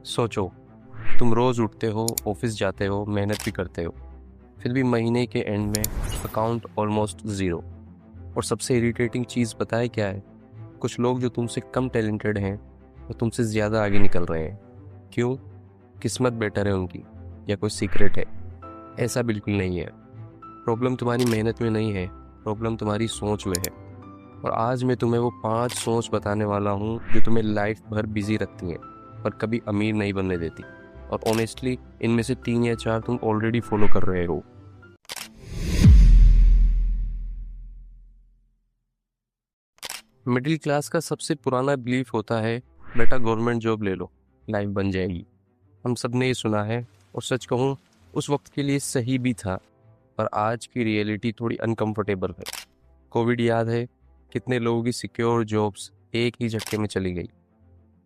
सोचो, तुम रोज उठते हो, ऑफिस जाते हो, मेहनत भी करते हो, फिर भी महीने के एंड में अकाउंट ऑलमोस्ट ज़ीरो। और सबसे इरिटेटिंग चीज़ पता है क्या है? कुछ लोग जो तुमसे कम टैलेंटेड हैं वो तुमसे ज़्यादा आगे निकल रहे हैं। क्यों? किस्मत बेटर है उनकी, या कोई सीक्रेट है? ऐसा बिल्कुल नहीं है। प्रॉब्लम तुम्हारी मेहनत में नहीं है, प्रॉब्लम तुम्हारी सोच में है। और आज मैं तुम्हें वो 5 सोच बताने वाला हूँ जो तुम्हें लाइफ भर बिजी रखती हैं पर कभी अमीर नहीं बनने देती। और ऑनेस्टली इनमें से 3 या 4 तुम ऑलरेडी फॉलो कर रहे हो। मिडिल क्लास का सबसे पुराना बिलीफ होता है, बेटा गवर्नमेंट जॉब ले लो, लाइफ बन जाएगी। हम सब ने ये सुना है, और सच कहूँ उस वक्त के लिए सही भी था। पर आज की रियलिटी थोड़ी अनकंफर्टेबल है। कोविड याद है? कितने लोगों की सिक्योर जॉब्स एक ही झटके में चली गई।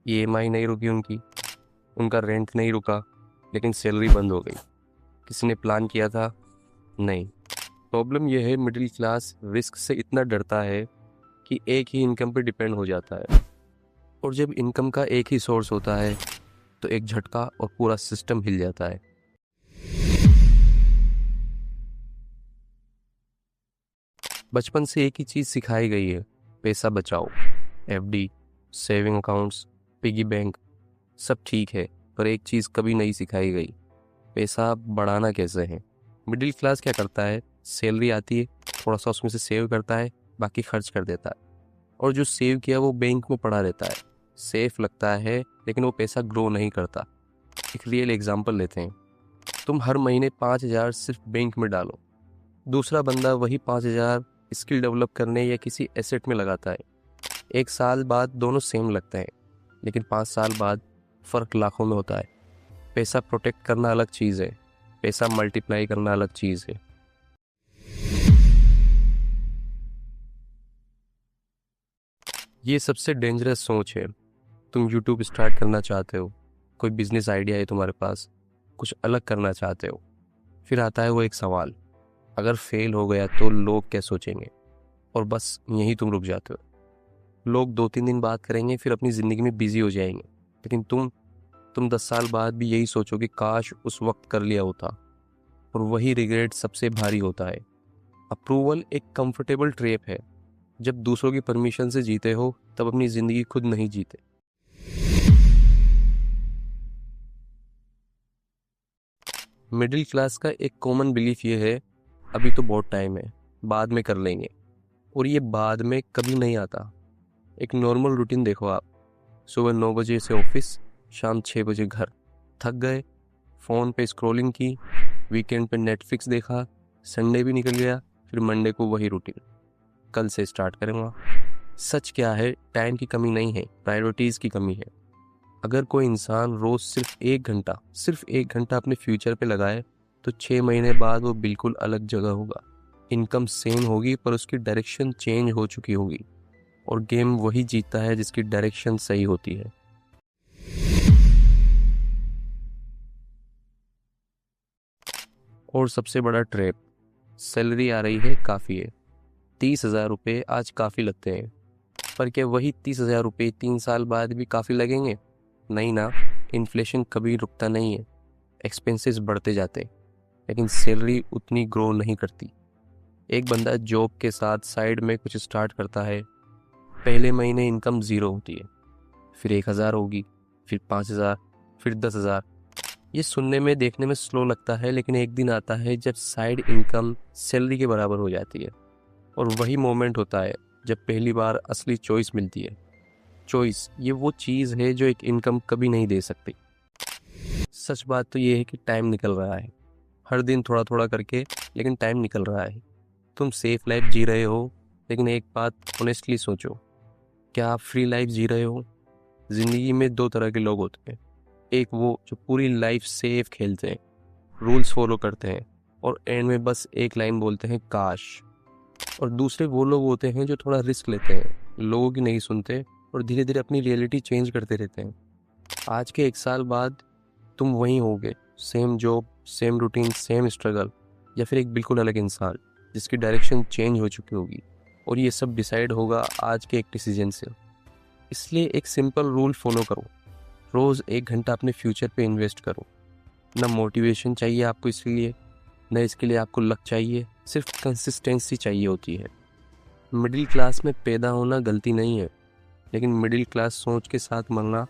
ईएमआई नहीं रुकी उनकी, उनका रेंट नहीं रुका, लेकिन सैलरी बंद हो गई। किसी ने प्लान किया था? नहीं। प्रॉब्लम यह है, मिडिल क्लास रिस्क से इतना डरता है कि एक ही इनकम पे डिपेंड हो जाता है। और जब इनकम का एक ही सोर्स होता है तो एक झटका और पूरा सिस्टम हिल जाता है। बचपन से एक ही चीज़ सिखाई गई है, पैसा बचाओ। FD, saving accounts, piggy bank, सब ठीक है, पर एक चीज़ कभी नहीं सिखाई गई, पैसा बढ़ाना कैसे है। मिडिल क्लास क्या करता है? सैलरी आती है, थोड़ा सा उसमें से सेव करता है, बाकी खर्च कर देता है। और जो सेव किया वो बैंक में पड़ा रहता है। सेफ लगता है, लेकिन वो पैसा ग्रो नहीं करता। एक रियल एग्जांपल लेते हैं। तुम हर महीने 5,000 सिर्फ बैंक में डालो, दूसरा बंदा वही 5,000 स्किल डेवलप करने या किसी एसेट में लगाता है। एक साल बाद दोनों सेम लगते हैं, लेकिन 5 साल बाद फ़र्क लाखों में होता है। पैसा प्रोटेक्ट करना अलग चीज़ है, पैसा मल्टीप्लाई करना अलग चीज़ है। ये सबसे डेंजरस सोच है। तुम यूट्यूब स्टार्ट करना चाहते हो, कोई बिजनेस आइडिया है तुम्हारे पास, कुछ अलग करना चाहते हो। फिर आता है वो एक सवाल, अगर फेल हो गया तो लोग क्या सोचेंगे? और बस यहीं तुम रुक जाते हो। लोग 2-3 दिन बात करेंगे, फिर अपनी ज़िंदगी में बिजी हो जाएंगे। लेकिन तुम 10 साल बाद भी यही सोचोगे, काश उस वक्त कर लिया होता। और वही रिग्रेट सबसे भारी होता है। अप्रूवल एक कंफर्टेबल ट्रैप है। जब दूसरों की परमिशन से जीते हो तब अपनी ज़िंदगी खुद नहीं जीते। मिडिल क्लास का एक कॉमन बिलीफ ये है, अभी तो बहुत टाइम है, बाद में कर लेंगे। और ये बाद में कभी नहीं आता। एक नॉर्मल रूटीन देखो आप। सुबह 9 बजे से ऑफिस, शाम 6 बजे घर। थक गए, फ़ोन पे स्क्रॉलिंग की, वीकेंड पे नेटफ्लिक्स देखा, संडे भी निकल गया, फिर मंडे को वही रूटीन। कल से स्टार्ट करूँगा। सच क्या है? टाइम की कमी नहीं है, प्रायोरिटीज़ की कमी है। अगर कोई इंसान रोज़ सिर्फ एक घंटा अपने फ्यूचर पे लगाए तो 6 महीने बाद वो बिल्कुल अलग जगह होगा। इनकम सेम होगी, पर उसकी डायरेक्शन चेंज हो चुकी होगी। और गेम वही जीतता है जिसकी डायरेक्शन सही होती है। और सबसे बड़ा ट्रैप, सैलरी आ रही है, काफ़ी है। 30,000 रुपये आज काफ़ी लगते हैं, पर क्या वही 30,000 रुपये 3 साल बाद भी काफ़ी लगेंगे? नहीं ना। इन्फ्लेशन कभी रुकता नहीं है, एक्सपेंसेस बढ़ते जाते हैं, लेकिन सैलरी उतनी ग्रो नहीं करती। एक बंदा जॉब के साथ साइड में कुछ स्टार्ट करता है, पहले महीने इनकम ज़ीरो होती है, फिर 1,000 होगी, फिर 5,000, फिर 10,000। ये सुनने में देखने में स्लो लगता है, लेकिन एक दिन आता है जब साइड इनकम सैलरी के बराबर हो जाती है। और वही मोमेंट होता है जब पहली बार असली चॉइस मिलती है। चॉइस, ये वो चीज़ है जो एक इनकम कभी नहीं दे सकती। सच बात तो ये है कि टाइम निकल रहा है, हर दिन थोड़ा थोड़ा करके, लेकिन टाइम निकल रहा है। तुम सेफ लाइफ जी रहे हो, लेकिन एक बात ऑनेस्टली सोचो, क्या आप फ्री लाइफ जी रहे हो? ज़िंदगी में 2 तरह के लोग होते हैं। एक वो जो पूरी लाइफ सेफ खेलते हैं, रूल्स फॉलो करते हैं, और एंड में बस एक लाइन बोलते हैं, काश। और दूसरे वो लोग होते हैं जो थोड़ा रिस्क लेते हैं, लोगों की नहीं सुनते, और धीरे धीरे अपनी रियलिटी चेंज करते रहते हैं। आज के 1 साल बाद तुम वहीं होगे, same job, same routine, same struggle, या फिर एक बिल्कुल अलग इंसान जिसकी डायरेक्शन चेंज हो चुकी होगी। और ये सब डिसाइड होगा आज के एक डिसीजन से। इसलिए एक सिंपल रूल फॉलो करो, रोज़ 1 घंटा अपने फ्यूचर पे इन्वेस्ट करो। ना मोटिवेशन चाहिए आपको इसके लिए, ना इसके लिए आपको लक चाहिए, सिर्फ कंसिस्टेंसी चाहिए होती है। मिडिल क्लास में पैदा होना गलती नहीं है, लेकिन मिडिल क्लास सोच के साथ मरना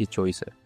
ये चॉइस है।